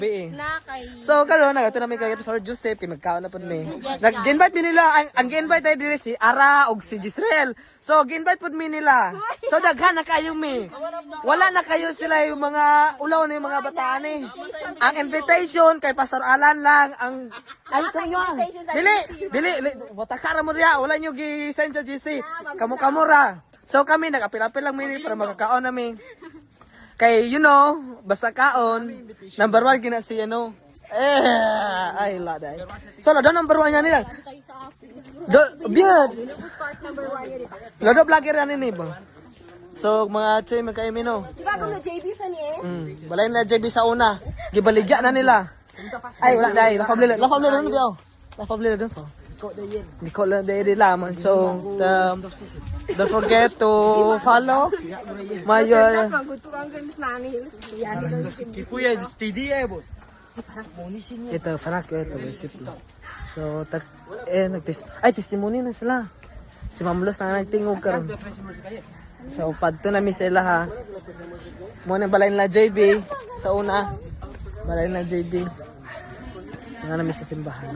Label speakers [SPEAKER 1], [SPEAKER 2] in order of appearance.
[SPEAKER 1] B.
[SPEAKER 2] Na kay
[SPEAKER 1] So karon nagato na mi kay Pastor Joseph kay magkaon na pud mi. Nag-invite mi nila ang gi-invite ay diri si Ara ug si Gisrel. So gi-invite pud mi nila. So daghan na kayo mi. Wala na kayo sila yung mga ulaw na yung mga bataan eh. Ang invitation kay Pastor Alan lang ang ay kanyo. Dili botakara mo riya wala nyo gi-send sa GC. Kamo ra. So kami nag-apil-apil lang mi para magkakaon nami. Kay, you know, basta kaon, number 1 gina si, ay, laday. So, lado number 1 yan nila. Beard. Lado vlogger yan ini ba? So, mga chay, magkaimi, no?
[SPEAKER 2] Diba kung na JB sa niya eh?
[SPEAKER 1] Balay na JB sa una. Gibaligya na nila. Ay, wala, dahi. Lafablila na biyaw. Lafablila doon po. Hindi ko lang dahil laman. So, don't forget to follow my
[SPEAKER 3] Kifuya steady boss.
[SPEAKER 1] ito, fanak ko ito, recipe. So, testimony na sila. Si Mamlos na nagtingog karon. So, padto na mi sila ha. Muna balay nila JB sa una. Balay nila JB. So, nga na mi sa simbahan.